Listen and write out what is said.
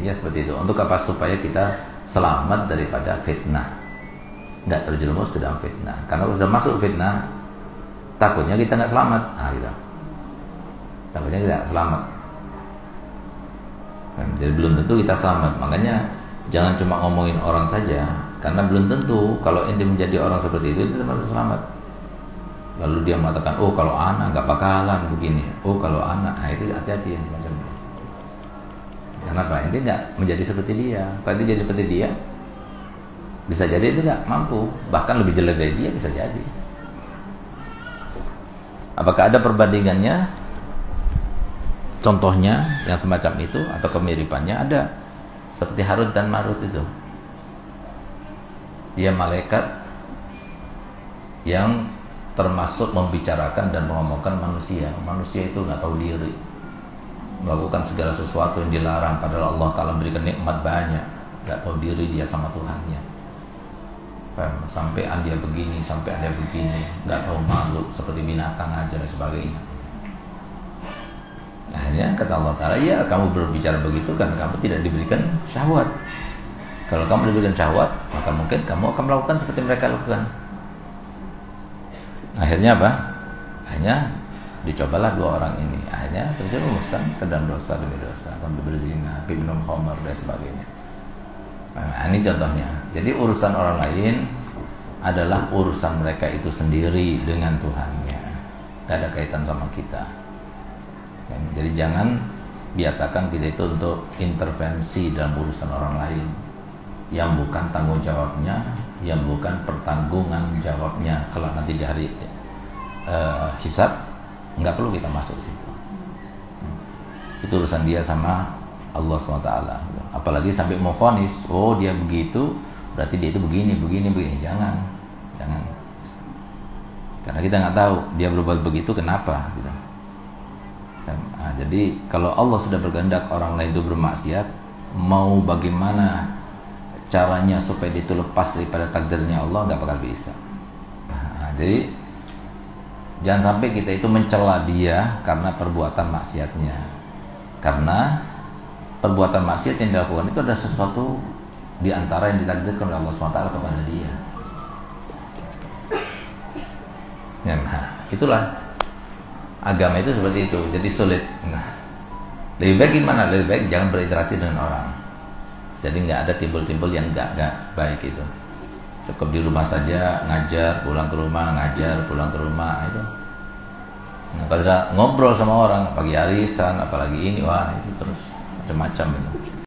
Intinya seperti itu. Untuk apa? Supaya kita selamat daripada fitnah, nggak terjerumus ke dalam fitnah. Karena kalau sudah masuk fitnah, takutnya kita nggak selamat. Gitu. Takutnya kita nggak selamat. Jadi belum tentu kita selamat. Makanya jangan cuma ngomongin orang saja, karena belum tentu kalau ente menjadi orang seperti itu termasuk selamat. Lalu dia mengatakan, oh kalau anak nggak bakalan begini, oh kalau anak, itu hati-hati yang macam itu. Kenapa? Ente nggak menjadi seperti dia. Kalau ente jadi seperti dia, bisa jadi itu nggak mampu, bahkan lebih jelek dari dia bisa jadi. Apakah ada perbandingannya? Contohnya yang semacam itu atau kemiripannya ada. Seperti Harut dan Marut itu. Dia malaikat yang termasuk membicarakan dan mengomongkan manusia. Manusia itu nggak tahu diri, melakukan segala sesuatu yang dilarang, padahal Allah Ta'ala berikan nikmat banyak. Nggak tahu diri dia sama Tuhannya. Sampean dia begini, sampean dia begini, nggak tahu malu, seperti binatang aja dan sebagainya. Akhirnya kata Allah Ta'ala, ya kamu berbicara begitu kan kamu tidak diberikan syahwat. Kalau kamu diberikan syahwat, maka mungkin kamu akan melakukan seperti mereka lakukan. Akhirnya apa? Akhirnya dicobalah dua orang ini. Akhirnya terjerumuskan ke dalam dosa demi dosa, sampai berzina, minum khamar dan sebagainya. Nah, ini contohnya. Jadi urusan orang lain adalah urusan mereka itu sendiri dengan Tuhannya. Tidak ada kaitan sama kita. Jadi jangan biasakan kita itu untuk intervensi dalam urusan orang lain yang bukan tanggung jawabnya, yang bukan pertanggungan jawabnya. Kalau nanti di hari hisab, nggak perlu kita masuk situ. Itu urusan dia sama Allah SWT. Apalagi sampai mau vonis, oh dia begitu, berarti dia itu begini. Jangan. Karena kita nggak tahu dia berbuat begitu kenapa. Gitu. Nah, jadi kalau Allah sudah berkehendak orang lain itu bermaksiat, mau bagaimana caranya supaya dia itu lepas daripada takdirnya Allah, nggak bakal bisa. Nah, jadi jangan sampai kita itu mencela dia karena perbuatan maksiatnya. Karena perbuatan maksiat yang dilakukan itu adalah sesuatu di antara yang ditakdirkan oleh Allah SWT kepada dia. Nah, itulah agama itu seperti itu. Jadi sulit. Nah, lebih baik gimana? Lebih baik jangan berinteraksi dengan orang. Jadi nggak ada timbul-timbul yang nggak baik itu. Cukup di rumah saja, ngajar, pulang ke rumah, ngajar, pulang ke rumah itu. Nah, kalau sudah ngobrol sama orang, pagi arisan, apalagi ini, wah itu terus macam-macam itu.